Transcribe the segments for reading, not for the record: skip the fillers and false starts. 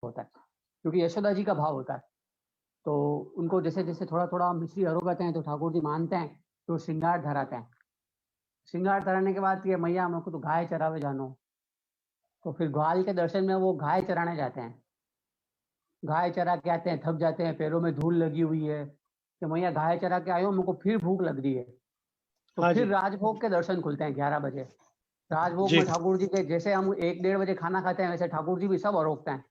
होता है, क्योंकि यशोदा जी का भाव होता है। तो उनको जैसे जैसे थोड़ा थोड़ा मिश्री अरोगते हैं तो ठाकुर जी मानते हैं, तो श्रृंगार धराते हैं। श्रृंगार धराने के बाद ये मैया मेरे को तो गाय चरावे जानो, तो फिर ग्वाल के दर्शन में वो गाय चराने जाते हैं। गाय चरा के आते हैं, थक जाते हैं, पैरों में धूल लगी हुई है कि मैया गाय चरा के आयो, मेरे को फिर भूख लग रही है। तो हाँ फिर जी राजभोग के दर्शन खुलते हैं 11 बजे। राजभोग जी में ठाकुर जी के जैसे हम 1-1:30 बजे खाना खाते हैं, वैसे ठाकुर जी भी सब अरोगते हैं।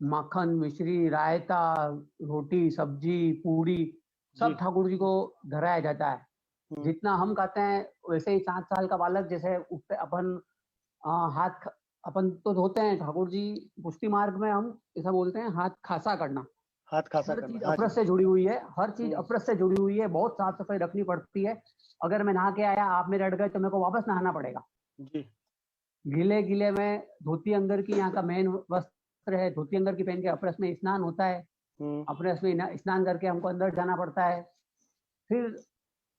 माखन, मिश्री, रायता, रोटी, सब्जी, पूरी, जी। सब ठाकुर जी को धराया जाता है। हम्म, जितना हम खाते हैं वैसे ही 7 साल का बालक जैसे उस पे अपन अपन तो धोते हैं, ठाकुर जी पुष्टि मार्ग में हम ऐसा बोलते हैं हाथ खासा करना। हाथ खासा हर करना, चीज हाँ जी। अपरस से जुड़ी हुई है, हर चीज हम्म, अपरस से जुड़ी हुई है, बहुत साफ सफाई रखनी पड़ती है। अगर मैं नहा के आया, आप मेरे अड़ गए, तो मेरे को वापस नहाना पड़ेगा। जी गीले गीले में धोती अंदर की यहाँ का मेन वस्त्र है, धोती अंदर की पहन के अपरस में स्नान होता है। हम्म, अपरस में स्नान करके हमको अंदर जाना पड़ता है। फिर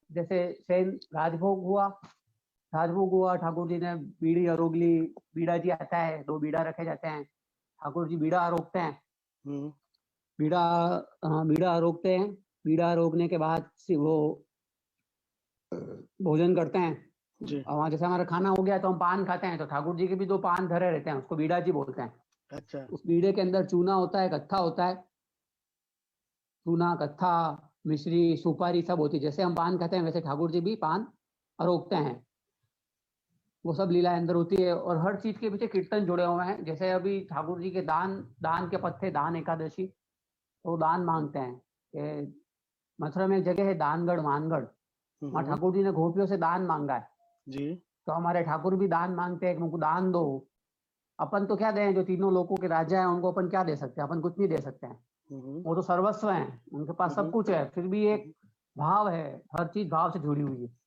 जैसे शयन राजभोग हुआ, ठाकुर जी ने बीड़ी अरोग ली। बीड़ा जी आता है, 2 बीड़ा रखे जाते हैं, ठाकुर जी बीड़ा अरोगते हैं। हम्म, बीड़ा बीड़ा अरोगते हैं। बीड़ा अरोगने के बाद वो भोजन करते हैं। जी। और वहाँ जैसे हमारा खाना हो गया तो हम पान खाते हैं, तो ठाकुर जी के भी 2 पान धरे रहते हैं, उसको बीड़ा जी बोलते हैं। अच्छा। उस बीड़े के अंदर चूना होता है, कत्था होता है। चूना, कत्था, मिश्री, सुपारी सब होती है। जैसे हम पान खाते हैं वैसे ठाकुर जी भी पान अरोगते हैं। वो सब लीला अंदर होती है, और हर चीज के पीछे कीर्तन जुड़े हुए हैं। जैसे अभी ठाकुर जी के दान दान के पत्ते, दान एकादशी, तो दान मांगते हैं कि मथुरा में एक जगह है दानगढ़ मानगढ़, वहाँ हम्म, ठाकुर जी ने गोपियों से दान मांगा है। जी। तो हमारे ठाकुर भी दान मांगते हैं कि मुझको दान दो। अपन तो क्या दें, जो तीनों लोकों के राजा हैं उनको अपन क्या दे सकते हैं, अपन कुछ नहीं दे सकते हैं। हम्म, वो तो सर्वस्व हैं, उनके पास सब हम्म, कुछ है, फिर भी एक हम्म, भाव है, हर चीज भाव से जुड़ी हुई है।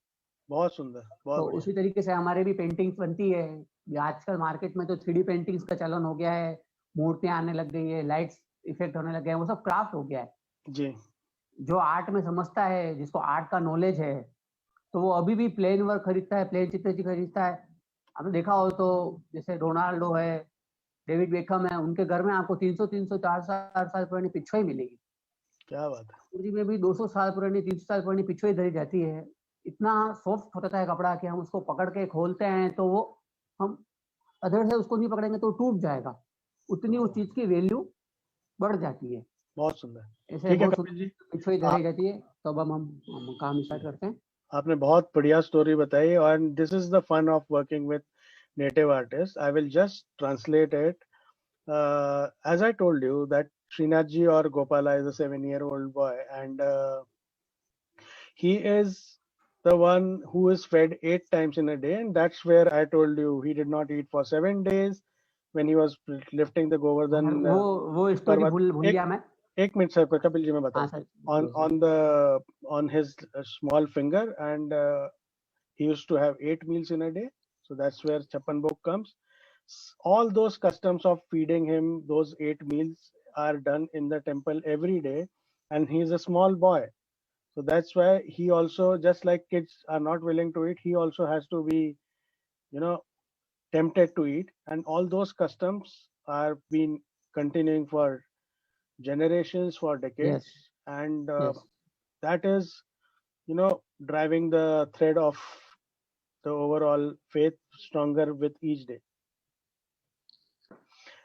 बहुत सुंदर, बहुत तो बढ़िया। उसी तरीके से हमारे भी पेंटिंग्स बनती है। ये आजकल मार्केट में तो 3D पेंटिंग्स का चलन हो गया है, मूर्तियां आने लग गई है, लाइट्स इफेक्ट होने लग गए हैं, वो सब क्राफ्ट हो गया है। जी जो आर्ट में समझता है, जिसको आर्ट का नॉलेज है, तो वो अभी भी प्लेन वर्क खरीदता है, प्लेन चित्र जी खरीदता है। आपने देखा हो तो जैसे रोनाल्डो है, डेविड बेकहम है, उनके घर में आपको 300 400 पुरानी पिछुआई मिलेगी। क्या बात है। जी में भी 200 साल पुरानी, 300 साल पुरानी पिछुआई धरी जाती है। इतना सॉफ्ट होता है कपड़ा कि हम उसको पकड़ के खोलते हैं तो वो, हम अधड़ से उसको नहीं पकड़ेंगे तो टूट जाएगा। उतनी उस ओह, चीज की वैल्यू बढ़ जाती है। बहुत सुंदर। ऐसे ठीक है बहुत कपिल जी, सुंदर पिछुआई आप धरी जाती है। तो अब हम काम स्टार्ट करते हैं। आपने बहुत बढ़िया स्टोरी बताई, और this is the fun of working with native artist. I will just translate it. As I told you that Srinath ji or Gopala is a 7-year-old boy, and he is the one who is fed 8 times in a day, and that's where I told you he did not eat for 7 days when he was lifting the हाँ sir, Govardhan वो story Parvat. भूल एक गया मैं। एक minute sir, Kapil जी मैं हाँ बताऊं। सर, on बोलो sir. on the on his small finger, and he used to have 8 meals in a day, so that's where Chappan Bhog comes. All those customs of feeding him those 8 meals are done in the temple every day, and he is a small boy, so that's why he also, just like kids are not willing to eat, he also has to be, you know, tempted to eat. And all those customs are been continuing for generations, for decades, yes, and yes. that is, driving the thread of the overall faith stronger with each day.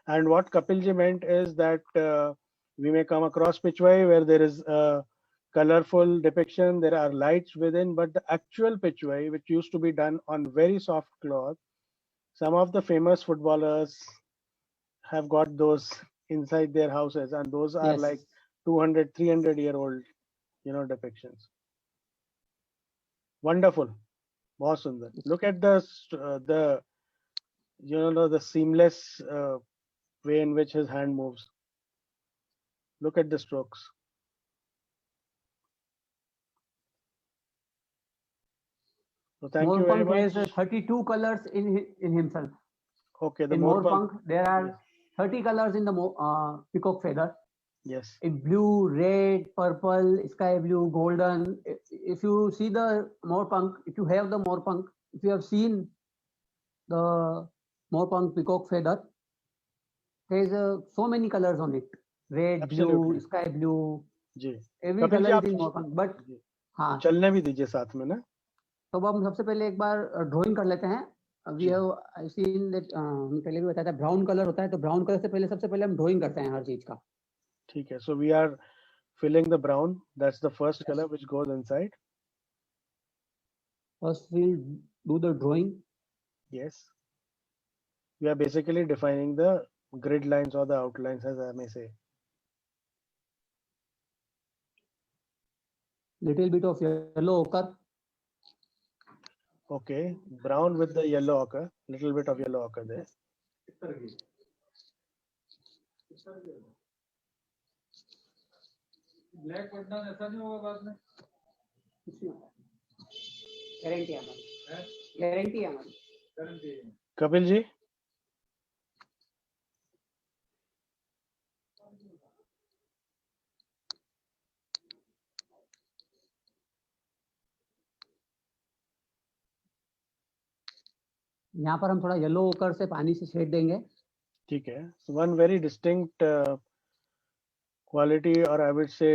And what Kapilji meant is that we may come across Pichwai where there is a colorful depiction, there are lights within, but the actual Pichwai, which used to be done on very soft cloth, some of the famous footballers have got those inside their houses, and those are yes. like 200, 300-year-old, depictions. Wonderful. बहुत सुंदर. Look at the the seamless way in which his hand moves. Look at the strokes. So thank you very Morpunk much. has 32 colors in himself. Okay, the In Morpunk. Morpunk, there Yes. are 30 colors in the peacock feather. Yes. In blue, red, purple, sky blue, golden. If you see the Morpunk, if you have the Morpunk, if you have seen the Morpunk peacock feather, there is so many colors on it. Red, Absolutely. blue, sky blue. Ji Every Kapil ji color आप is in Moroccan. But जी, हाँ, चलने भी दीजिए साथ में ना। तो अब हम सबसे पहले एक बार ड्राइंग कर लेते हैं। We ji. Have I seen that पहले भी बताया था ब्राउन कलर होता है, तो ब्राउन कलर से पहले सबसे पहले हम ड्राइंग करते हैं हर चीज का। ठीक है, so we are filling the brown. That's the first Yes. color which goes inside. First we'll do the drawing. Yes. We are basically defining the grid lines or the outlines, as I may say. Little bit of yellow ochre. Okay, brown with the yellow ochre, little bit of yellow ochre there. Black पड़ना ऐसा नहीं होगा बाद में, guarantee है हमारी, guarantee है हमारी। गारंटी है। कपिल जी यहाँ पर हम थोड़ा येलो ओकर से पानी से शेड देंगे। ठीक है, so one very distinct quality, or I would say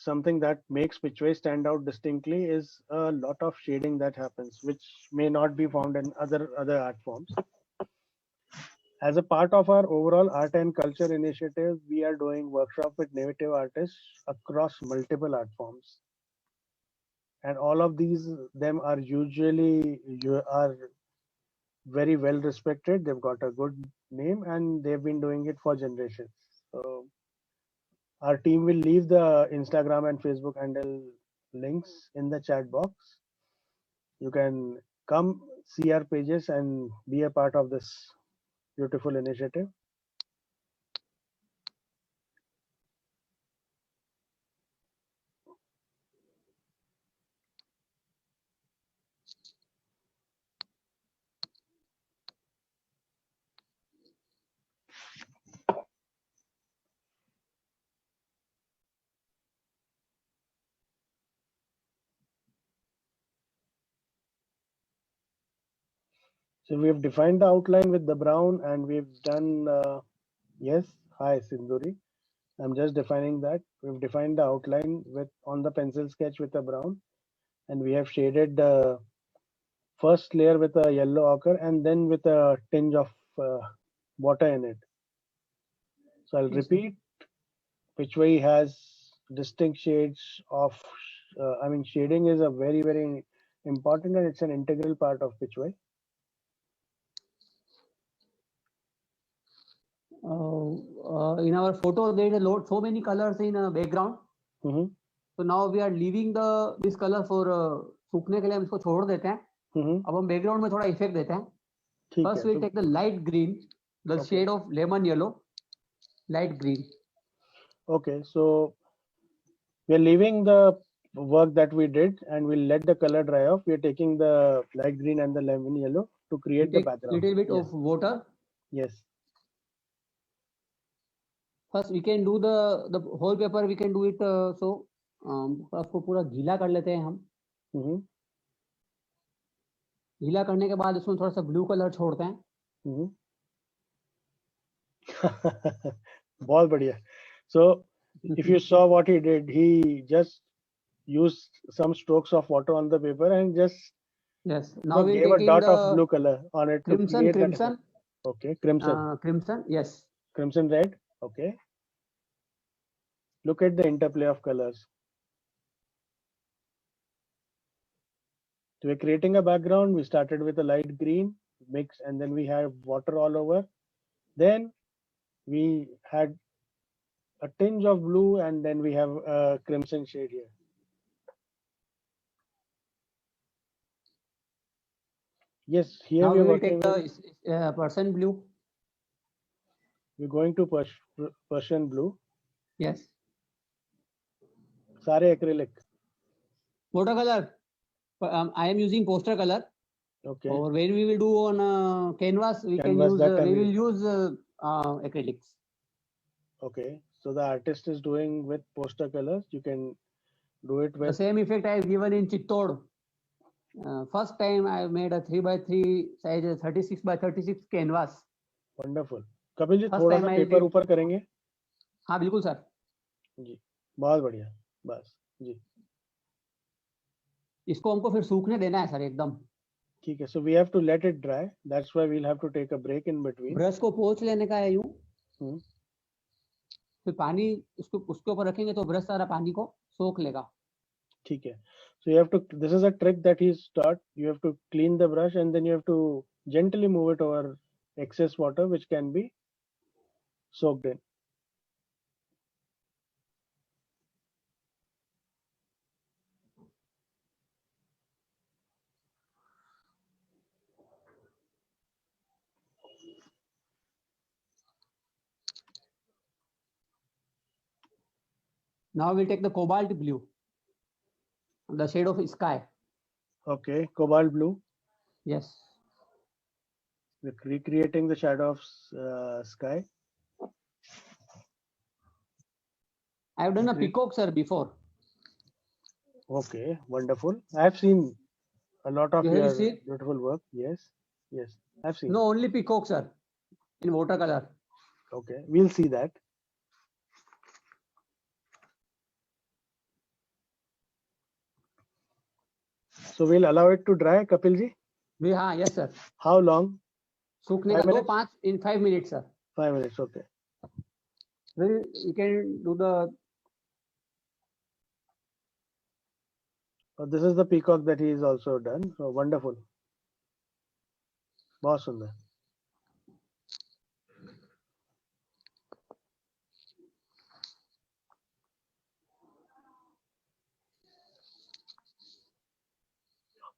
something that makes Pitchway stand out distinctly is a lot of shading that happens, which may not be found in other art forms. As a part of our overall art and culture initiative, we are doing workshop with native artists across multiple art forms, and all of them are usually are very well respected. They've got a good name and they've been doing it for generations. So our team will leave the Instagram and Facebook handle links in the chat box. You can come see our pages and be a part of this beautiful initiative. So we've defined the outline with the brown, and we've done, yes, hi Sinduri. I'm just defining that. We've defined the outline on the pencil sketch with the brown, and we have shaded the first layer with a yellow ochre and then with a tinge of water in it. So I'll repeat, Pitchway has distinct shades of, shading is a very, very important, and it's an integral part of Pitchway. In our photo there is so many colors in background. So now we are leaving this color for सूखने के लिए हम इसको छोड़ देते हैं। अब हम बैकग्राउंड में थोड़ा इफेक्ट देते हैं। First we'll take the light green, the shade of lemon yellow, light green. Okay, so we are leaving the work that we did and we'll let the color dry off. We are taking the light green and the lemon yellow to create the background. Little bit of water. Yes. First we can do the whole paper. We can do it so. आपको पूरा गीला कर लेते हैं हम। गीला करने के बाद उसमें थोड़ा सा ब्लू कलर छोड़ते हैं। बहुत बढ़िया। So if you saw what he did, he just used some strokes of water on the paper and just now we'll gave a dot of blue color on it. Crimson. Okay, crimson. Crimson, yes. Crimson red. Okay. Look at the interplay of colors. So we're creating a background. We started with a light green mix, and then we have water all over. Then we had a tinge of blue, and then we have a crimson shade here. Yes, here now we will take the Persian blue. We're going to Persian blue. Yes. Sare acrylic. Watercolor. I am using poster color. Okay. Or when we will do on canvas, we will use acrylics. Okay. So the artist is doing with poster colors. You can do it with the same effect I have given in Chittod. First time I made a 3x3 size 36x36 canvas. Wonderful. Kapil ji First थोड़ा time सा I paper did- ऊपर करेंगे हाँ बिल्कुल sir. जी, बहुत बढ़िया, बस जी इसको हमको फिर सूखने देना है सर एकदम। ठीक है. So we have to let it dry. That's why we'll have to take a break in between. Brush को पोंछ लेने का है यूं, हम्म, फिर पानी उसको उसके ऊपर रखेंगे तो ब्रश सारा पानी को सोख लेगा। ठीक है. So you have to, this is a trick that he's taught. You have to clean the brush and then you have to gently move it over excess water which can be soaked in. Now we'll take the cobalt blue, the shade of sky. Okay, cobalt blue. Yes. We're recreating the shadow of sky. I have done a Okay. peacock sir before. Okay, wonderful. I've seen a lot of You have your seen? beautiful work. Yes, yes, I've seen. No, only peacock sir, in watercolor. Okay, we'll see that. So we'll allow it to dry, Kapil ji. हाँ, yes sir. How long? सूखने 5 का minutes? in 5 minutes sir. 5 minutes. Okay. Then you can do the. This is the peacock that he is also done. So wonderful. बहुत सुंदर.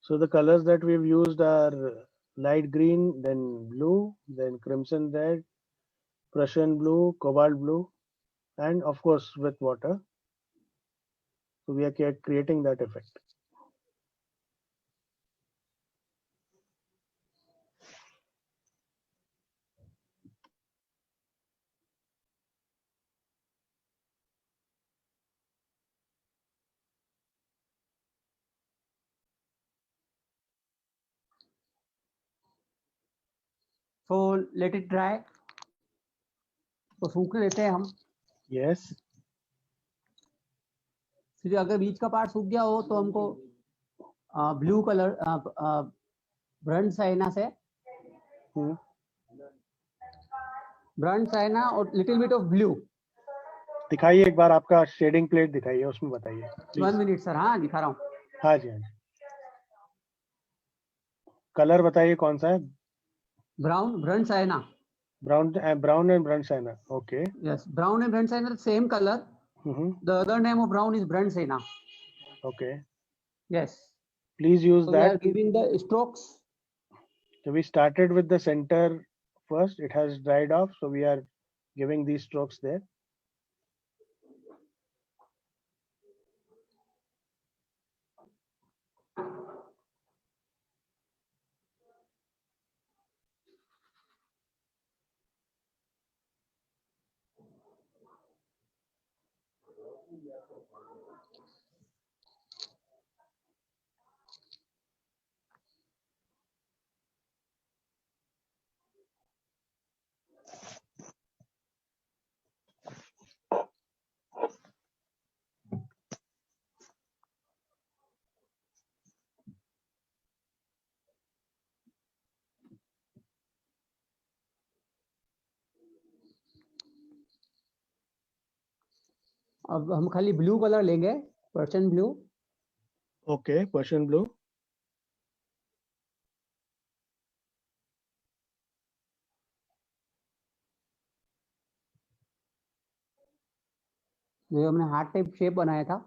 So the colors that we've used are light green, then blue, then crimson red, Prussian blue, cobalt blue, and of course with water. So we are creating that effect. So let it dry. तो सूखने देते हैं हम. Yes. फिर अगर बीच का part सूख गया हो तो हमको ब्लू कलर ब्रंट साइना से ब्रंट साइना और लिटिल बिट ऑफ ब्लू. दिखाइए एक बार आपका शेडिंग प्लेट दिखाइए, उसमें बताइए. 1 मिनट सर. हाँ दिखा रहा हूँ. हाँ जी, हाँ जी. कलर बताइए कौन सा है? Brown Brunt Saina. Brown and brown sienna. Okay. Yes, brown and brent sienna same color. The other name of brown is brent sienna. Okay. Yes. Please use So that. we are giving the strokes. So we started with the center first. It has dried off, so we are giving these strokes there. अब हम खाली blue colour लेंगे, Persian blue. Okay, Persian blue. जो हमने heart type shape बनाया था.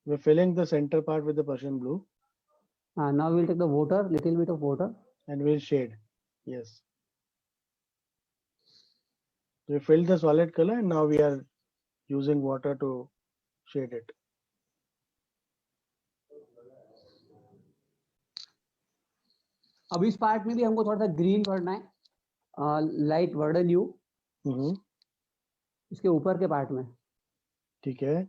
We're filling the center part with the Persian blue. Now we'll take the water, little bit of water. And we'll shade. Yes. We filled the solid color and now we are using water to shade it. अब इस part में भी हमको थोड़ा सा green करना है, light वर्डन you. इसके ऊपर के पार्ट में. ठीक है.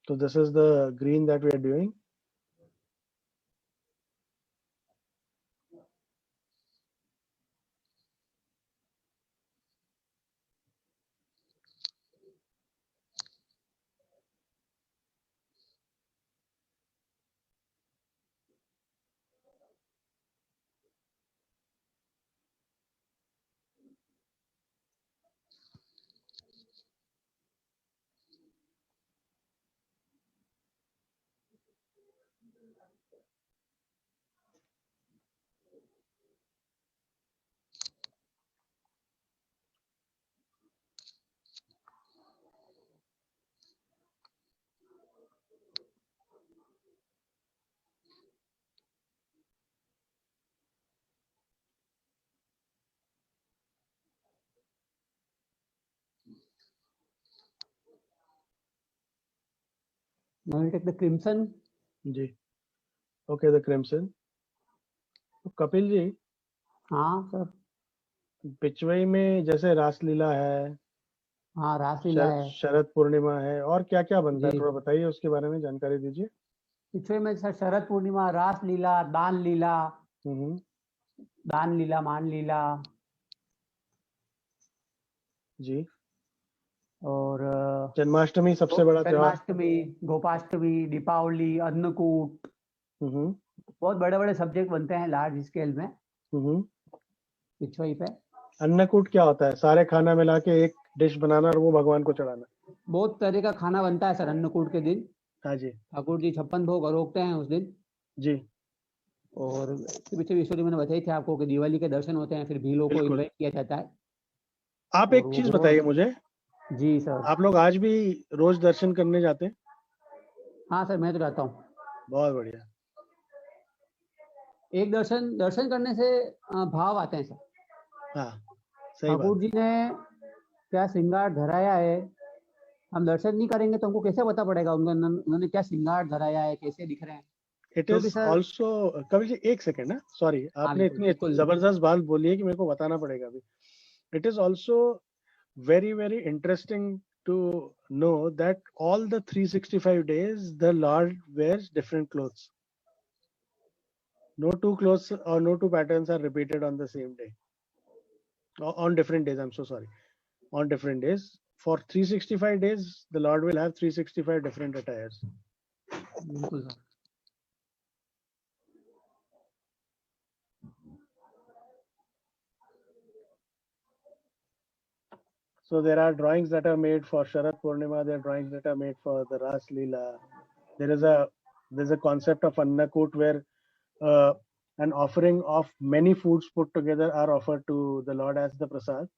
So this is the green that we are doing. Now we'll take the crimson. Ji. Okay, the crimson. तो कपिल जी, हाँ सर. पिछवई में जैसे रासलीला है, हाँ रासलीला है शरद पूर्णिमा है, और क्या क्या बनता है, जी. थोड़ा बताइए उसके बारे में जानकारी दीजिए. पिछवे में सर शरद पूर्णिमा, रासलीला, दान लीला, हम्म. दान लीला, मान लीला जी. और जन्माष्टमी सबसे बड़ा त्योहार. जन्माष्टमी, गोपाष्टमी, दीपावली, अन्नकूट, हम्म. बहुत बड़े बड़े सब्जेक्ट बनते हैं लार्ज स्केल में हम्म. पिछवई पे. अन्नकूट क्या होता है? सारे खाना मिला के एक डिश बनाना और वो भगवान को चढ़ाना. बहुत तरह का खाना बनता है सर अन्नकूट के दिन. हाँ जी. ठाकुर जी 56 भोग अरोगते हैं उस दिन. जी. और इसके पीछे भी स्टोरी मैंने बताई थी आपको कि दिवाली के दर्शन होते हैं, फिर भीलों को बिल्कुल. इन्वाइट किया जाता है. आप और एक वो चीज ग्रोवर. बताइए मुझे, जी सर. आप लोग आज भी रोज दर्शन करने जाते हैं? हाँ सर, मैं तो जाता हूँ. बहुत बढ़िया. एक दर्शन करने से भाव आते हैं सर. हाँ, सही बात. ठाकुर जी ने क्या श्रृंगार धराया है, हम दर्शन नहीं करेंगे तो हमको कैसे पता पड़ेगा उन्होंने क्या श्रृंगार धराया है, कैसे दिख रहे हैं. इट क्योंकि इज सर. ऑल्सो, कवि जी एक सेकेंड ना, सॉरी, हाँ आपने बिल्कुल इतनी बिल्कुल. जबरदस्त बात बोली है कि मेरे को बताना पड़ेगा अभी. It is also very very interesting to know that all the 365 days the Lord wears different clothes. No two clothes or no two patterns are repeated on the same day, on different days. I'm so sorry, on different days. For 365 days the Lord will have 365 different attires. बिल्कुल sir. So there are drawings that are made for Sharad Purnima, there are drawings that are made for the Ras Leela. There's a concept of Annakut where an offering of many foods put together are offered to the Lord as the prasad.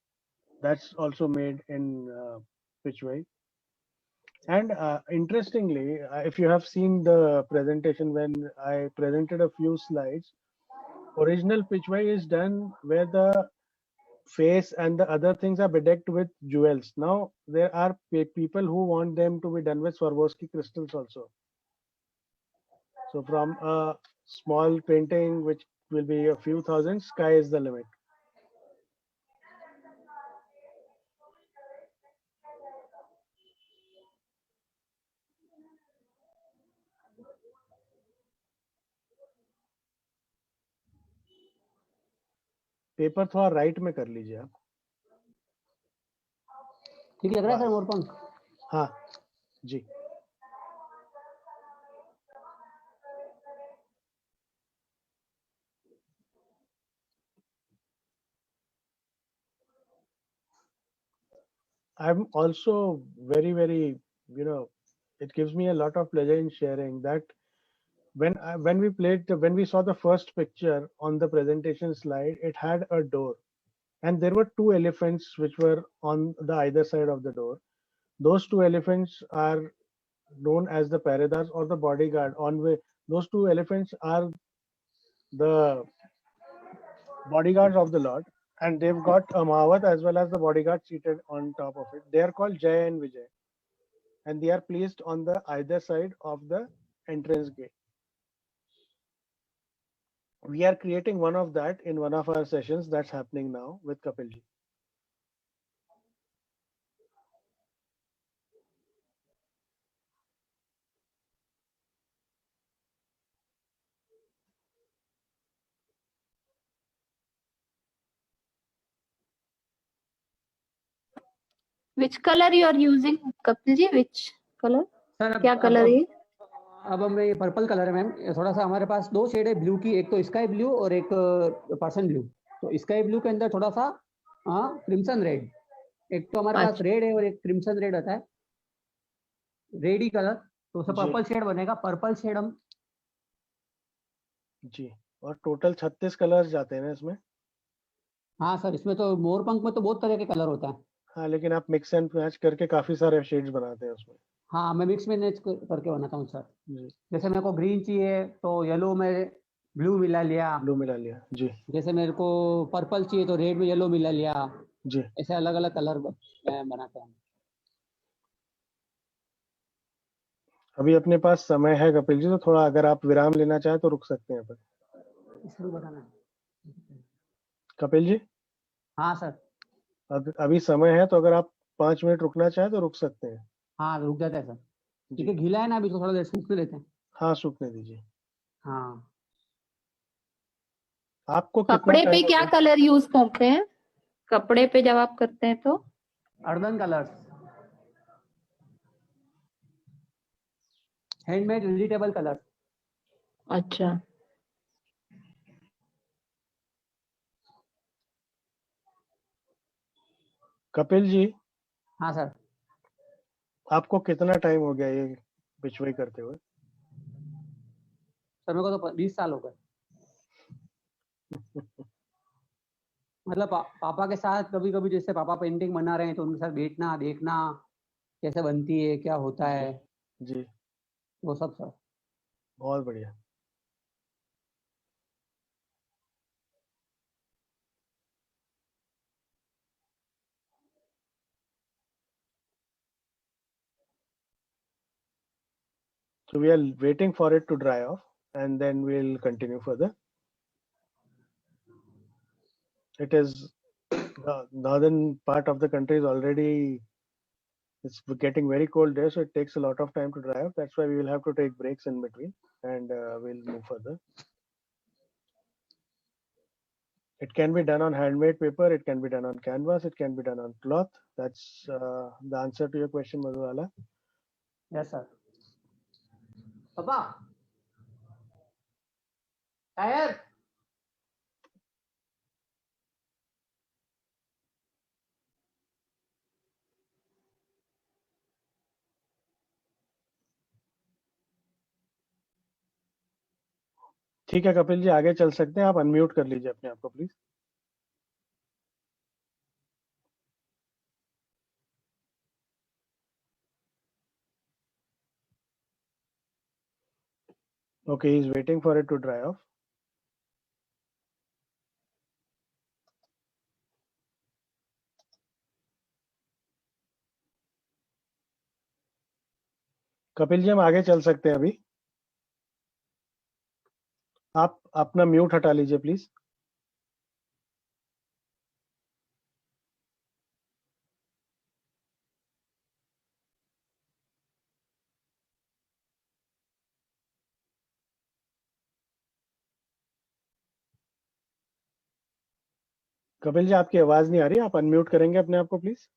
That's also made in Pichwai. And interestingly, if you have seen the presentation when I presented a few slides, original Pichwai is done where the face and the other things are bedecked with jewels. Now there are people who want them to be done with Swarovski crystals also. So from a small painting which will be a few thousand, sky is the limit. Paper थोड़ा right में कर लीजिए आप. ठीक लग रहा है sir मोरपंख. हाँ जी. I'm also very very, it gives me a lot of pleasure in sharing that when we saw the first picture on the presentation slide, it had a door and there were two elephants which were on the either side of the door. Those two elephants are known as the Paridars or the bodyguard. Those two elephants are the bodyguards of the Lord, and they've got a Mahavat as well as the bodyguard seated on top of it. They are called Jay and Vijay, and they are placed on the either side of the entrance gate. We are creating one of that in one of our sessions that's happening now with Kapilji. Which color you are using, Kapil ji? Which color? Sir क्या color है? अब हमें ये purple colour है ma'am, थोड़ा सा हमारे पास दो शेड है ब्लू की, एक तो स्काई ब्लू और एक पर्सन ब्लू। तो स्काई ब्लू के अंदर थोड़ा सा क्रिम्सन रेड, एक तो हमारे पास अच्छा। रेड है और एक क्रिम्सन रेड होता है, रेडी कलर, तो उससे जी। पर्पल शेड बनेगा। पर्पल शेड हम जी, और टोटल 36 कलर्स जाते हैं ना इसमें? हाँ सर, इसमें तो मोरपंख में तो बहुत तरह के कलर होता है। हाँ, लेकिन आप मिक्स एंड मैच करके काफी सारे शेड्स बनाते हैं उसमें। हाँ, मैं मिक्स मैच करके बनाता हूँ सर। जी, जैसे मेरे को ग्रीन चाहिए तो येलो में ब्लू मिला लिया, ब्लू मिला लिया। जी। जैसे मेरे को पर्पल चाहिए तो रेड में येलो मिला लिया, जी। ऐसे अलग अलग कलर बनाते हैं। अभी अपने पास समय है कपिल जी, तो थोड़ा अगर आप विराम लेना चाहें तो रुक सकते हैं पर। इसमें बताना है। कपिल जी, हाँ सर। अभी समय है, तो अगर आप 5 मिनट रुकना चाहें तो रुक सकते हैं। हाँ रुक जाता है सर, जी। क्योंकि गीला है ना अभी, तो थोड़ा देर सूखने देते हैं। हाँ, सूखने दीजिए। हाँ। आपको कितना कपड़े पे टाइम हो क्या गया? कलर यूज करते हैं? कपड़े पे जब आप करते हैं तो? Urban colours, handmade vegetable colour. अच्छा। कपिल जी, हाँ सर। आपको कितना टाइम हो गया ये बिचवाई करते हुए? सर मेरे को तो 20 साल हो गए। मतलब पापा के साथ कभी कभी, जैसे पापा पेंटिंग बना रहे हैं तो उनके साथ बैठना देखना कैसे बनती है, क्या होता है, जी, वो सब सर। बहुत बढ़िया। So we are waiting for it to dry off and then we'll continue further. It is the northern part of the country is already, it's getting very cold there, so it takes a lot of time to dry off. That's why we will have to take breaks in between and we'll move further. It can be done on handmade paper, it can be done on canvas, it can be done on cloth. That's the answer to your question, Madhuwala. Yes sir. पापा tyre. ठीक है कपिल जी, आगे चल सकते हैं। आप unmute कर लीजिए अपने आप को please. Okay, he's waiting for it to dry off. Kapil ji, हम आगे चल सकते हैं अभी। आप अपना म्यूट हटा लीजिए प्लीज। कपिल जी, आपकी आवाज नहीं आ रही, आप अनम्यूट करेंगे अपने आप को प्लीज।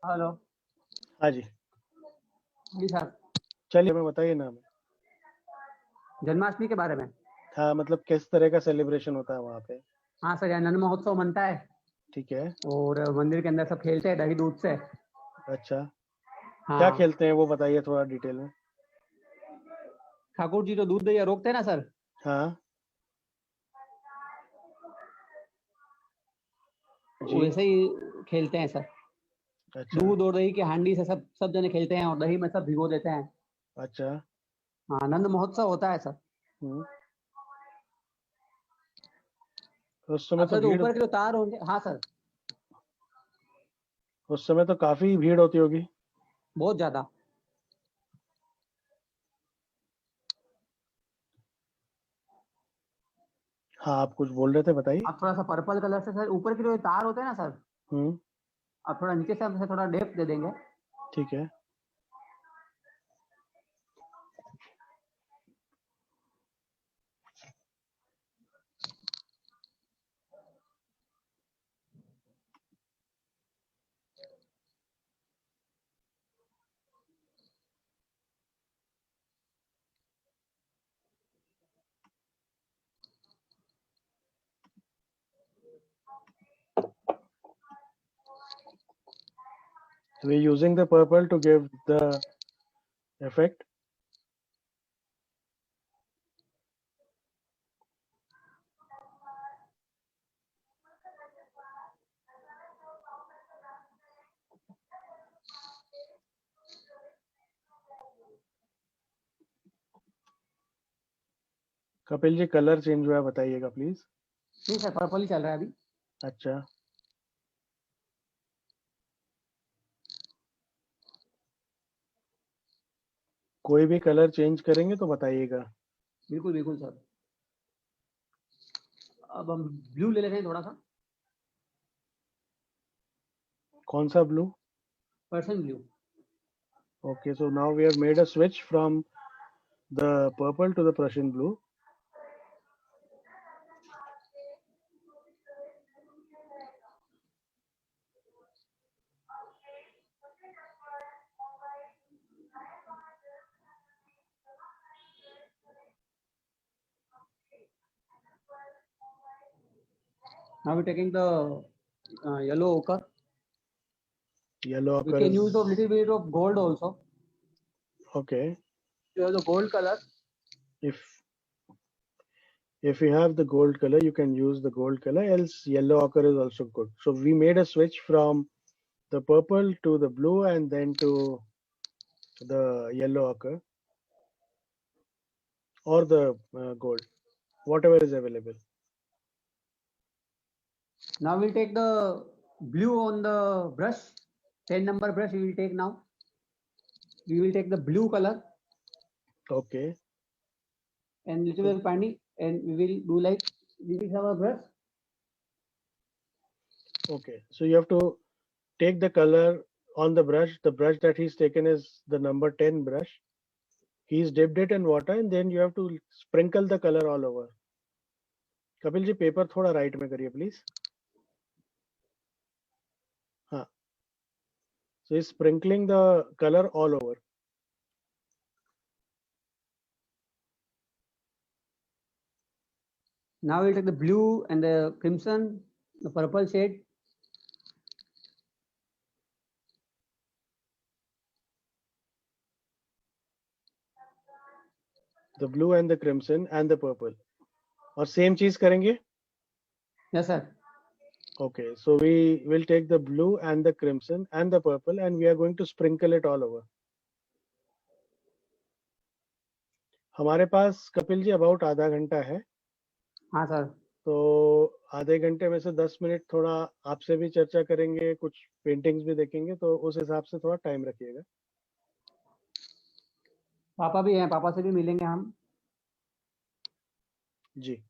हेलो। हाँ जी, जी सर। चलिए हमें बताइए ना हमें। जन्माष्टमी के बारे में। हाँ, मतलब किस तरह का सेलिब्रेशन होता है वहाँ पे? हाँ सर, यहाँ नन महोत्सव मनता है ठीक है। और मंदिर के अंदर सब खेलते हैं दही दूध से। अच्छा, क्या हाँ, खेलते हैं वो बताइए थोड़ा डिटेल में। ठाकुर जी तो दूध दही रोकते हैं ना सर, हाँ जी। वैसे ही खेलते हैं सर। अच्छा। दूध और दही की हांडी से सब सब जने खेलते हैं और दही में सब भिगो देते हैं। अच्छा। हाँ, नंद महोत्सव होता है सर। हम्म। उस समय अब तो सर जो भीड़, ऊपर के जो तार होंगे, हाँ सर, उस समय तो काफी भीड़ होती होगी। बहुत ज्यादा। हाँ, आप कुछ बोल रहे थे, बताइए। आप थोड़ा सा पर्पल कलर से सर ऊपर के जो तार होते हैं ना सर, हम्म, आप थोड़ा नीचे से हमसे थोड़ा डेप्थ दे देंगे। ठीक है। We're using the purple to give the effect. Kapil ji, colour change हुआ है, बताइएगा प्लीज। नहीं सर, पर्पल ही चल रहा है अभी। अच्छा, कोई भी कलर चेंज करेंगे तो बताइएगा। बिल्कुल बिल्कुल सर। अब हम ब्लू ले लेते हैं थोड़ा सा, कौन सा blue? Person blue. Okay, so now we have made a switch from the purple to the Prussian blue. Now we're taking the yellow ochre. Yellow We occur can is use a little bit of gold also. okay. You have the gold color. If you have the gold color, you can use the gold color, else yellow occur is also good. So we made a switch from the purple to the blue and then to the yellow occur or the gold, whatever is available. Now we'll take the blue on the brush. 10 number brush we will take now. We will take the blue color Okay, and little bit of pani, and we will do like this is our brush. okay. So you have to take the color on the brush. The brush that he's taken is the number 10 brush. He's dipped it in water and then you have to sprinkle the color all over. Kapil ji, paper थोड़ा right में करिए please. हाँ, so he's sprinkling the color all over. Now we'll take the blue and the crimson, the purple shade. The blue and the crimson and the purple. और same चीज करेंगे? Yes sir. Okay, so we will take the blue and the crimson and the purple and we are going to sprinkle it all over. हमारे पास Kapil ji about आधा घंटा है। हाँ sir. तो आधे घंटे में से 10 मिनट थोड़ा आपसे भी चर्चा करेंगे, कुछ पेंटिंग्स भी देखेंगे, तो उस हिसाब से थोड़ा टाइम रखिएगा। पापा भी हैं, पापा से भी मिलेंगे हम। जी।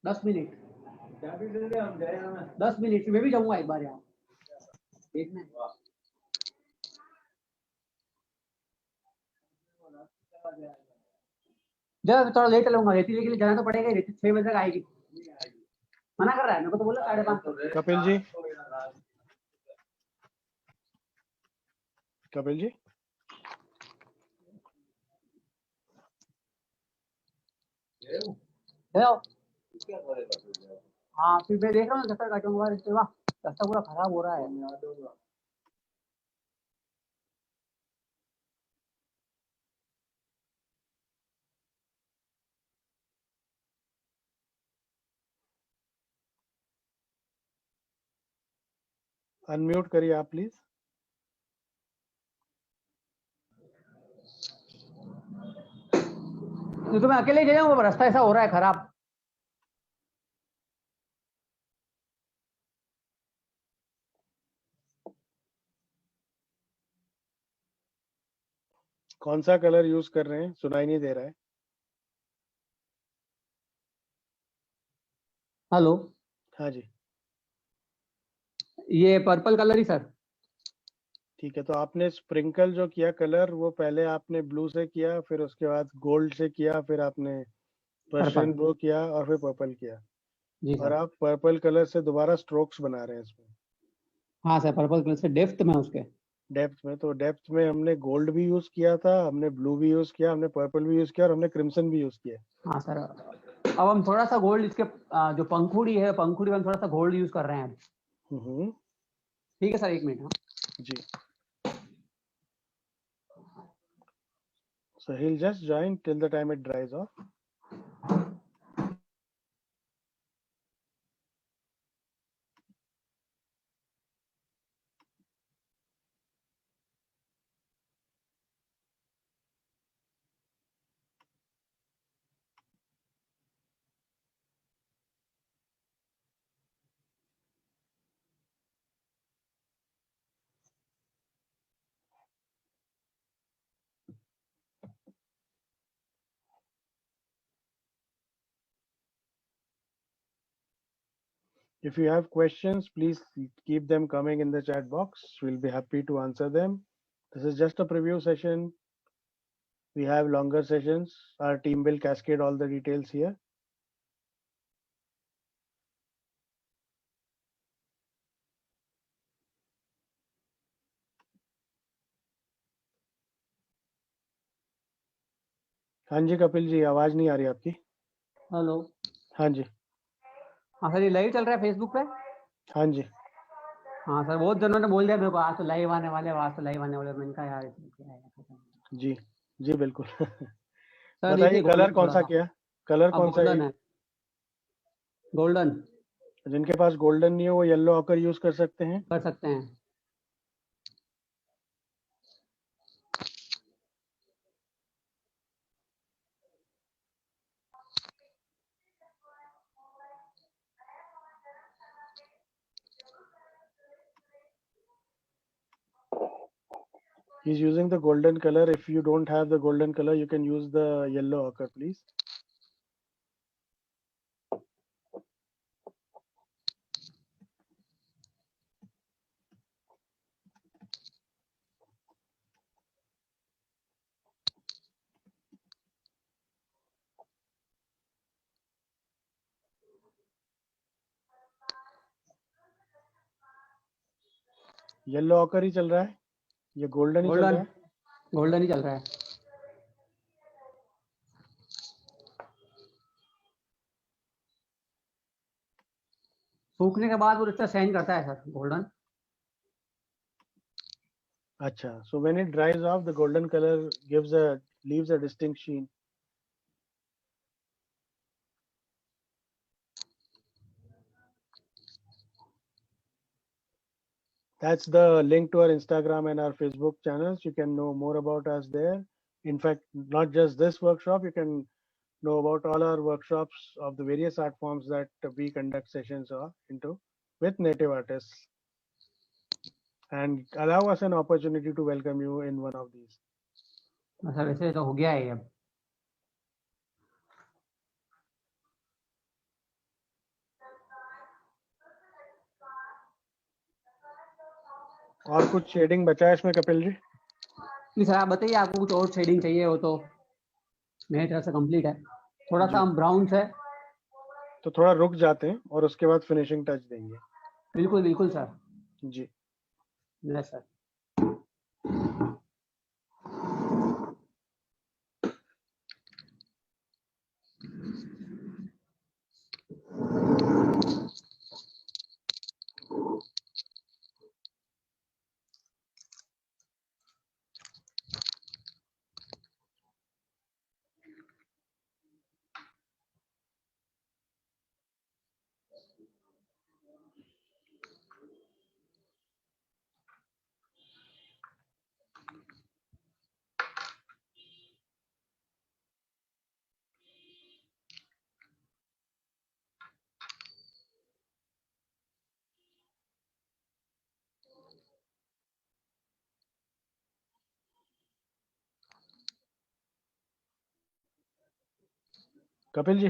दस मिनट 10 मिनट मैं भी जाऊंगा एक बार यहाँ देखना है। जब थोड़ा लेट लूंगा, रेती लेके लिए जाना तो पड़ेगा ही, रेती 6 बजे तक आएगी। मना कर रहा है, मेरे को तो बोला 5:30। कपिल जी, कपिल जी, हाँ फिर मैं देख रहा हूँ दफ्तर काटूंगा, रास्ता पूरा खराब हो रहा है। अनम्यूट करिए आप प्लीज। तो मैं अकेले ही जाऊंगा, रास्ता ऐसा हो रहा है खराब। कौन सा कलर यूज कर रहे हैं? सुनाई नहीं दे रहा है. हेलो, हाँ जी. ये पर्पल कलर ही सर। ठीक है, तो आपने स्प्रिंकल जो किया कलर, वो पहले आपने ब्लू से किया, फिर उसके बाद गोल्ड से किया, फिर आपने पर्शियन पर्पल, ब्लू किया और फिर पर्पल किया. जी और सर। आप पर्पल कलर से दोबारा स्ट्रोक्स बना रहे हैं इसमें हाँ सर, पर्पल कलर से डेप्थ में उसके। डेप्थ में. तो डेप्थ में हमने गोल्ड भी यूज किया था, हमने ब्लू भी यूज किया, हमने पर्पल भी यूज किया और हमने क्रिम्सन भी यूज किया. हाँ सर, अब हम थोड़ा सा गोल्ड इसके जो पंखुड़ी है, पंखुड़ी में हम थोड़ा सा गोल्ड यूज कर रहे हैं। हम्म. ठीक है सर, एक मिनट। हाँ, जी. So he'll just join till the time it dries off. If you have questions, please keep them coming in the chat box. We'll be happy to answer them. This is just a preview session. We have longer sessions. Our team will cascade all the details here. हाँ जी कपिल जी, आवाज नहीं आ रही आपकी. Hello. हाँ जी. हाँ sir, ये live चल रहा है फेसबुक पे। हाँ जी. हाँ सर, बहुत जनों ने बोल दिया मेरे को, आज तो लाइव आने वाले, आज तो लाइव आने वाले। मैंने कहा यार इसमें क्या है। जी. जी बिल्कुल. सर बताइए देखिए, कलर गोल्डन कौन थोड़ा सा सा। किया? कलर अब कौन सा गोल्डन है, गोल्डन जिनके पास गोल्डन नहीं है वो येलो ऑकर यूज कर सकते हैं. कर सकते हैं। He's using the golden color. If you don't have the golden color, you can use the yellow ochre, please. Yellow ochre ही चल रहा है, ये गोल्डन ही चल गोल्डन, रहा है. गोल्डन ही चल रहा है। सूखने के बाद वो अच्छा शाइन करता है सर, गोल्डन। अच्छा, so when it dries off, the golden color leaves a distinct sheen. That's the link to our Instagram and our Facebook channels. You can know more about us there. In fact, not just this workshop, you can know about all our workshops of the various art forms that we conduct sessions into with native artists, and allow us an opportunity to welcome you in one of these. Sir वैसे तो हो गया है अब। और कुछ shading बचा है इसमें कपिल जी? नहीं सर, आप बताइए, आपको कुछ और शेडिंग चाहिए हो तो मेरी तरफ से कंप्लीट है। थोड़ा सा जी. हम ब्राउन है। तो थोड़ा रुक जाते हैं और उसके बाद फिनिशिंग टच देंगे. बिल्कुल बिल्कुल सर। जी. Yes sir. कपिल जी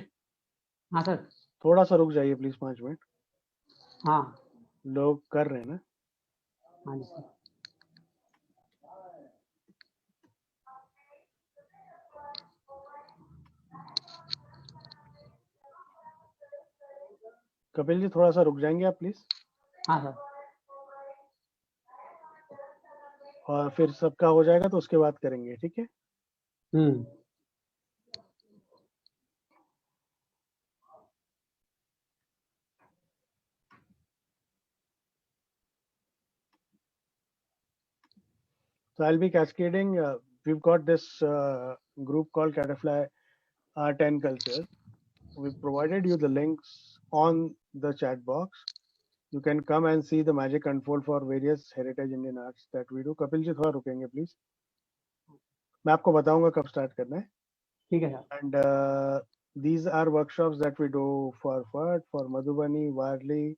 हाँ सर। थोड़ा सा रुक जाइए प्लीज 5 मिनट, हाँ लोग कर रहे हैं ना। हाँ जी सर। कपिल जी थोड़ा सा रुक जाएंगे आप प्लीज, हाँ सर। और फिर सबका हो जाएगा तो उसके बाद करेंगे, ठीक है। हम्म। So I'll be cascading. We've got this group called Catafly Art and Culture. We've provided you the links on the chat box. You can come and see the magic unfold for various heritage Indian arts that we do. Kapil ji थोड़ा रुकेंगे please, मैं आपको बताऊंगा कब start करना है. ठीक है sir. And these are workshops that we do for Madhubani, Warli,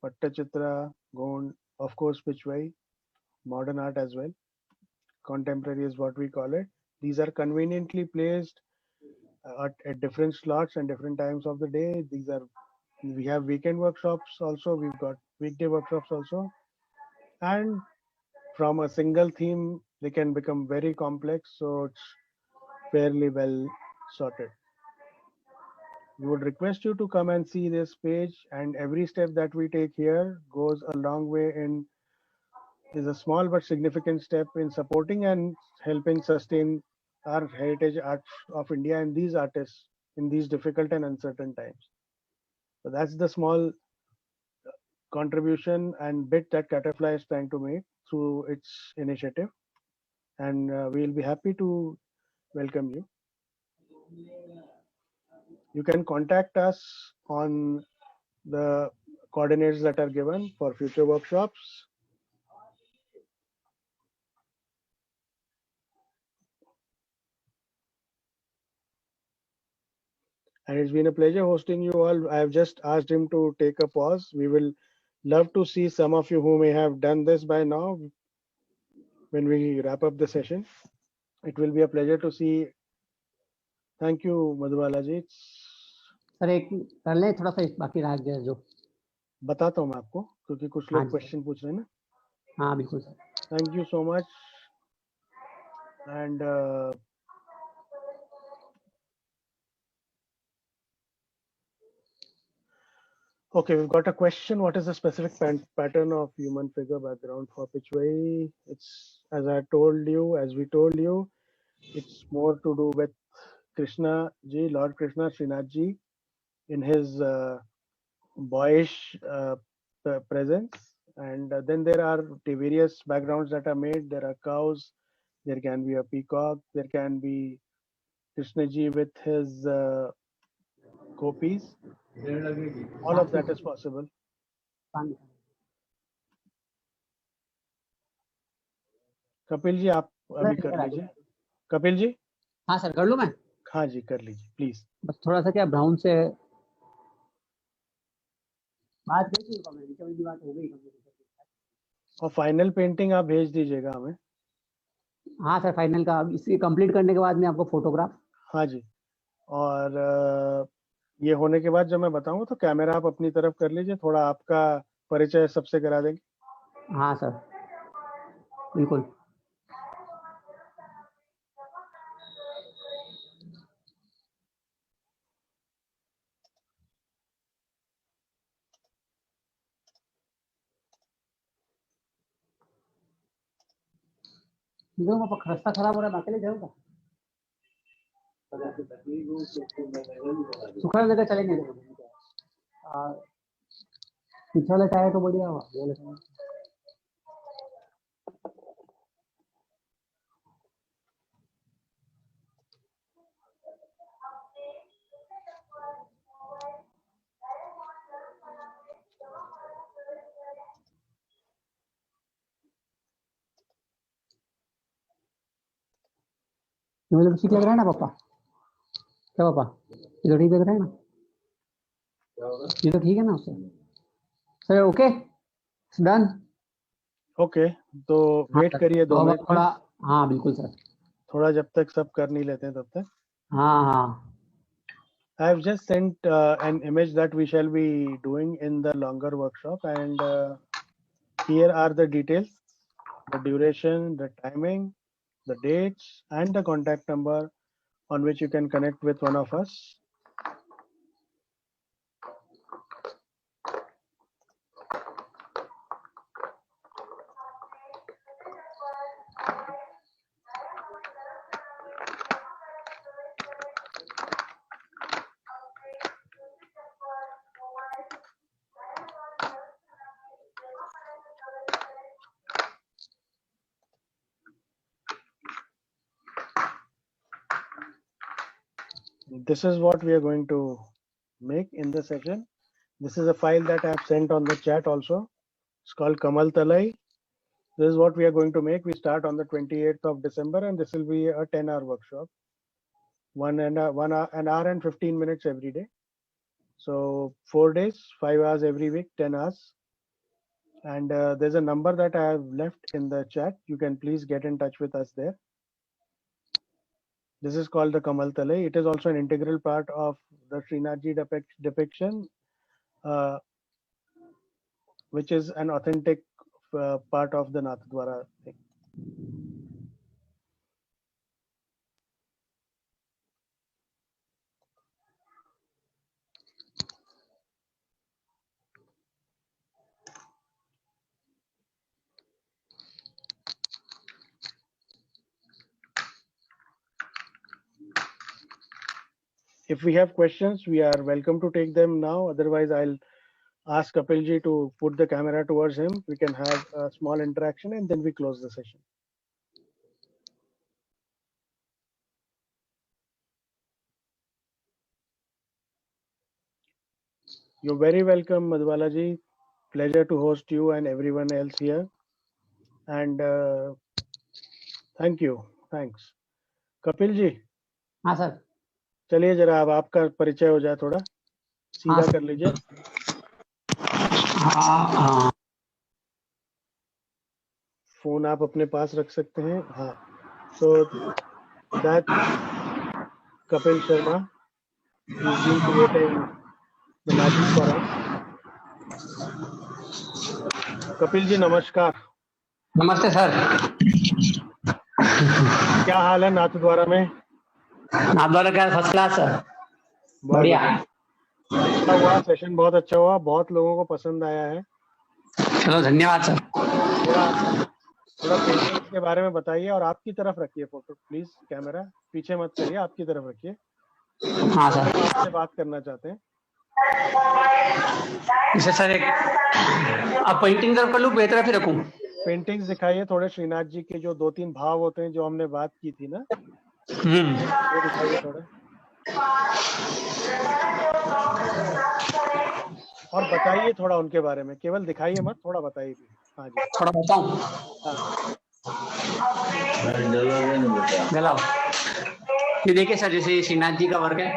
Pattachitra, Gond, of course Pichwai, modern art as well. Contemporary is what we call it. These are conveniently placed at different slots and different times of the day. We have weekend workshops also, we've got weekday workshops also, and from a single theme they can become very complex, so it's fairly well sorted. We would request you to come and see this page, and every step that we take here goes a long way in, is a small but significant step in supporting and helping sustain our heritage arts of India and these artists in these difficult and uncertain times. So that's the small contribution and bit that Catafly is trying to make through its initiative, and we'll be happy to welcome you. You can contact us on the coordinates that are given for future workshops. And it's been a pleasure hosting you all. I have just asked him to take a pause. We will love to see some of you who may have done this by now when we wrap up the session. It will be a pleasure to see. Thank you, Madhubala ji. Sir एक कर लें, थोड़ा सा बाकी रह गया जो. बताता हूँ मैं आपको, क्योंकि कुछ हाँ लोग जी क्वेश्चन पूछ रहे हैं ना. हाँ बिल्कुल sir. Thank you so much. And okay, we've got a question. What is the specific pattern of human figure background for Pichwai? It's, as I told you, as we told you, it's more to do with Krishna ji, Lord Krishna, Srinath ji, in his boyish presence. And then there are the various backgrounds that are made. There are cows, there can be a peacock, there can be Krishna ji with his gopis. All of that is possible. Kapil ji आप अभी कर लीजिए. कपिल जी. हाँ sir कर लूँ मैं. हाँ जी कर लीजिए प्लीज. बस थोड़ा सा क्या ब्राउन से बात करी थी, कमेंट की बात हो गई. और फाइनल पेंटिंग आप भेज दीजिएगा हमें. हाँ सर फाइनल का इसी कंप्लीट करने के बाद मैं आपको फोटोग्राफ. हाँ जी. और ये होने के बाद जब मैं बताऊंगा तो कैमरा आप अपनी तरफ कर लीजिए, थोड़ा आपका परिचय सबसे करा देंगे. हाँ सर बिल्कुल. पापा रास्ता खराब हो रहा है, अकेले जाऊंगा. सुखा जगह चलेंगे. पीछे वाला टायर तो बढ़िया हुआ. मुझे तो ठीक लग रहा है ना पापा. क्या पापा ये तो ठीक लग रहा है ना. ये तो ठीक है ना उससे. Sir okay done. ओके तो वेट करिए 2 मिनट थोड़ा. हाँ बिल्कुल सर. थोड़ा जब तक सब कर नहीं लेते हैं तब तक. हाँ हाँ I have just sent an image that we shall be doing in the longer workshop, and here are the details: the duration, the timing, the dates, and the contact number on which you can connect with one of us. This is what we are going to make in the session. This is a file that I have sent on the chat also. It's called Kamal Talai. This is what we are going to make. We start on the 28th of December, and this will be a 10-hour workshop. An hour and 15 minutes every day. So 4 days, 5 hours every week, 10 hours. And there's a number that I have left in the chat. You can please get in touch with us there. This is called the Kamal Talai. It is also an integral part of the Srinathji depiction, which is an authentic part of the Nathdwara thing. If we have questions, we are welcome to take them now. Otherwise, I'll ask Kapilji to put the camera towards him. We can have a small interaction and then we close the session. You're very welcome, Madhwala ji. Pleasure to host you and everyone else here. And thank you. Thanks. Kapil ji. हाँ sir. चलिए जरा अब आपका परिचय हो जाए, थोड़ा सीधा कर लीजिए. हाँ. फोन आप अपने पास रख सकते हैं. हाँ. So that Kapil Sharma, he's been creating the magic for us. Kapil ji नमस्कार. नमस्ते सर. क्या हाल है नाथद्वारा में? नाथद्वारा क्या फर्स्ट क्लास सर. बढ़िया. अच्छा हुआ, सेशन बहुत अच्छा हुआ, बहुत लोगों को पसंद आया है. चलो धन्यवाद सर. थोड़ा पेंटिंग्स के बारे में बताइए और आपकी तरफ रखिए फोटो प्लीज. कैमरा पीछे मत करिए, आपकी तरफ रखिए. हाँ सर. आपसे बात करना चाहते हैं. इसे सर एक अब पेंटिंग तरफ कर लूं, बेहतर फिर रखूं. पेंटिंग्स दिखाइए थोड़े श्रीनाथ जी के, जो 2-3 भाव होते हैं जो हमने बात की थी ना, वो दिखाइए थोड़े. और बताइए थोड़ा उनके बारे में, केवल दिखाइए मत, थोड़ा बताइए भी. हाँ जी थोड़ा बताऊं. ये देखिए सर, जैसे श्रीनाथ जी का वर्क है,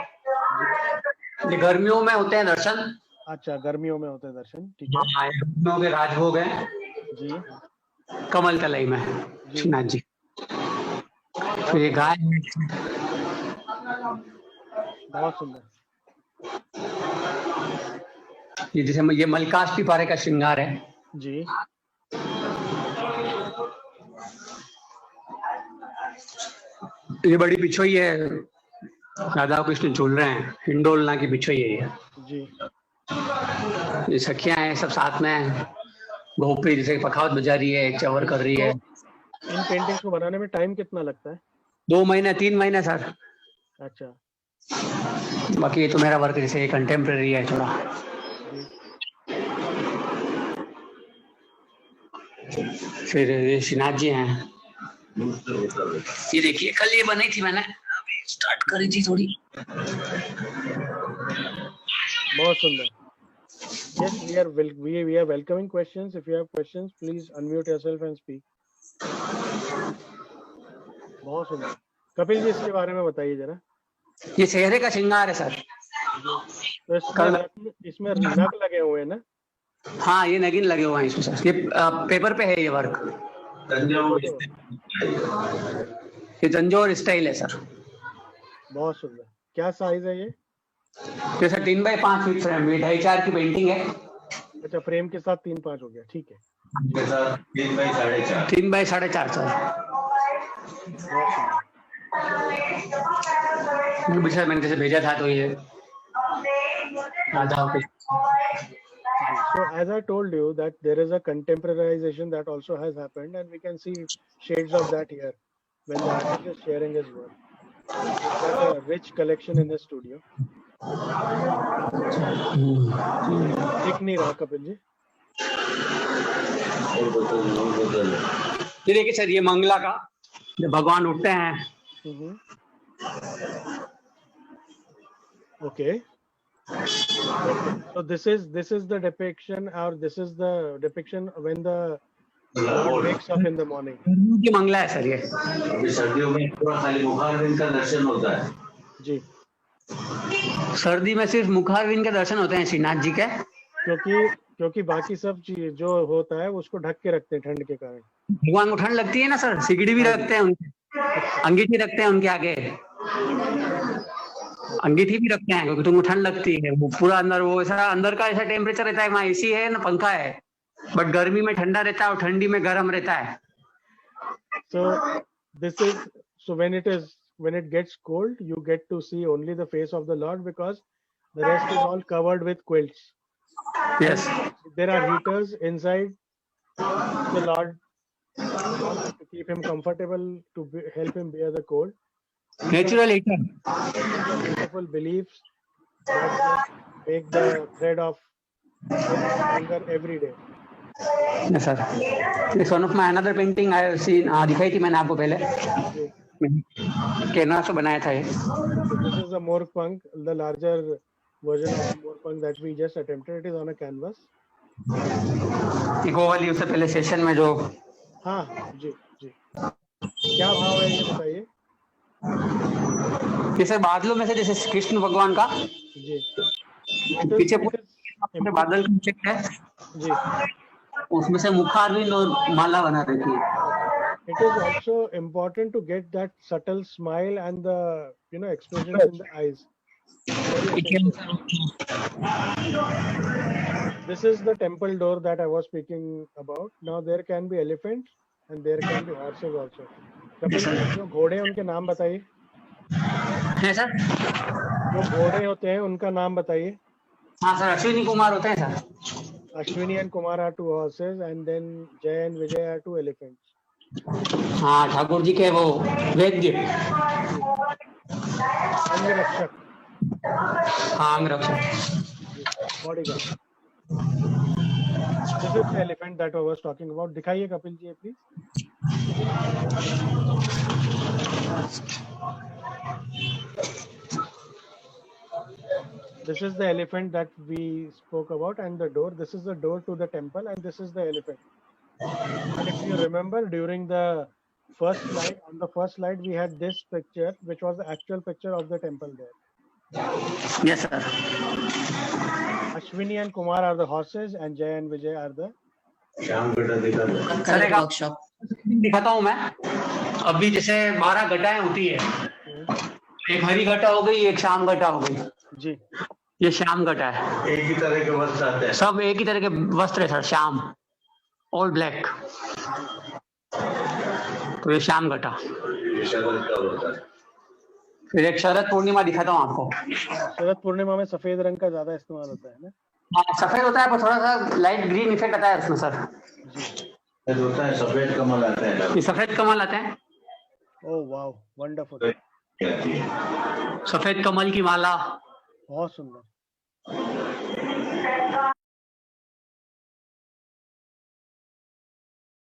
ये गर्मियों में होते हैं दर्शन. अच्छा, गर्मियों में होते हैं दर्शन. ठीक है. गर्मियों के राजभोग है जी. कमल तलाई में श्रीनाथ जी. तो ये गाय बहुत सुंदर. ये जैसे ये मल्लिकाष्टमी पारे का श्रृंगार है जी. ये बड़ी पिछोई है, राधा कृष्ण झूल रहे हैं, हिंडोलना की पिछोई है ये जी. ये सखियां हैं सब साथ में. गोपी जैसे पखावत बजा रही है, चवर कर रही है. इन पेंटिंग्स को बनाने में टाइम कितना लगता है? 2 महीने 3 महीने सर. अच्छा. बाकी ये तो मेरा वर्क जैसे कंटेम्प्रेरी है थोड़ा. फिर ये श्रीनाथ जी हैं. ये देखिए कल ये बनी थी, मैंने अभी स्टार्ट करी थी थोड़ी. बहुत सुंदर. Yes, we are welcoming questions. If you have questions, please unmute yourself and speak. बहुत सुंदर. कपिल जी इसके बारे में बताइए जरा. ये चेहरे का श्रृंगार है सर. तो इसमें नग लगे हुए हैं ना? हाँ, ये नगिन लगे हुए हैं इसमें सर. ये पेपर पे है ये वर्क. ये तंजौर स्टाइल है सर. बहुत सुंदर. क्या साइज है ये? जैसे 3x5 फीट फ्रेम, ये 2.5-4 की पेंटिंग है। अच्छा, फ्रेम के साथ 3-5 हो गया, ठीक है। के साथ 3x4.5। 3x4.5 बहुत सुंदर। पिछले मैंने जैसे भेजा था तो ये राधा के So as I told you that there is a contemporarization that also has happened, and we can see shades of that here when the artist is sharing his work. He's got a rich collection in his studio. दिख नहीं रहा कपिल जी। और बदल। ये देखिए sir, ये मंगला का जब भगवान उठते हैं। Okay. So this is the depiction, or this is the depiction when the Lord wakes up in the morning. गर्मियों की मंगला है सर ये। अभी सर्दियों में पूरा खाली मुखारविंद का दर्शन होता है। जी, सर्दी में सिर्फ मुखारविंद के दर्शन होते हैं श्रीनाथ जी के, क्योंकि बाकी सब चीज जो होता है उसको ढक के रखते हैं ठंड के कारण। भगवान को ठंड लगती है ना सर, सिगड़ी भी रखते हैं उनके, अंगीठी रखते हैं उनके आगे, अंगीठी भी रखते हैं क्योंकि तुमको ठंड लगती है। वो पूरा अंदर, वो ऐसा अंदर का ऐसा टेम्परेचर रहता है, वहाँ एसी है ना पंखा है, बट गर्मी में ठंडा रहता है और ठंडी में गर्म रहता है। So when it gets cold, you get to see only the face of the Lord because the rest is all covered with quilts. Yes. There are heaters inside the Lord to keep him comfortable, help him bear the cold. Natural heater. Beautiful beliefs that make the thread of longer every day. Yes, sir. It's one of my another painting I have seen. दिखाई थी मैंने आपको पहले, canvas से बनाया था ये। This is a Morpunk, the larger version of Morpunk that we just attempted. It is on a canvas. वो वाली उससे पहले सेशन में जो, हाँ जी जी, क्या भाव है ये बताइए। जैसे बादलों में से जैसे कृष्ण भगवान का जी, पीछे पूरे बादल का इफेक्ट है जी, उसमें से मुखारविंद और माला बना रहती है। It is also important to get that subtle smile and the expressions in the eyes. Very essential. This is the temple door that I was speaking about. Now there can be elephants and there can be horses also. Kapil ji, जो घोड़े उनके नाम बताइए। है sir, जो घोड़े होते हैं उनका नाम बताइए। हाँ सर, अश्विनी कुमार होते हैं sir. Ashwini and Kumar are 2 horses, and then Jay and Vijay are 2 elephants. हाँ, ठाकुर जी के वो वैद्य, अंगरक्षक, हाँ अंगरक्षक, bodyguard. This is the elephant that I was talking about. दिखाइए Kapil ji please. This is the elephant that we spoke about, and the door. This is the door to the temple, and this is the elephant. And if you remember, during the first slide, on the first slide, we had this picture, which was the actual picture of the temple there. Yes sir. Ashwini and Kumar are the horses, and Jay and Vijay are the. Shyam गटा दिखा दो। Sir एक workshop दिखाता हूँ मैं। अभी जैसे 12 घटाएं होती है, एक हरी घटा हो गई, एक श्याम घटा हो गई जी। ये श्याम घटा है। एक ही तरह के वस्त्र आते हैं, सब एक ही तरह के वस्त्र है सर, श्याम, ऑल ब्लैक, तो ये श्याम घटा। शरद का होता है। फिर एक शरद पूर्णिमा दिखाता हूँ आपको। शरद पूर्णिमा में सफेद रंग का ज्यादा इस्तेमाल होता है ना। हाँ सफेद होता है पर थोड़ा सा लाइट ग्रीन इफेक्ट आता है उसमें सर। सफेद होता है, सफेद कमल आते हैं। ये सफेद कमल आते हैं। Oh wow, wonderful. सफेद कमल की माला, बहुत सुंदर।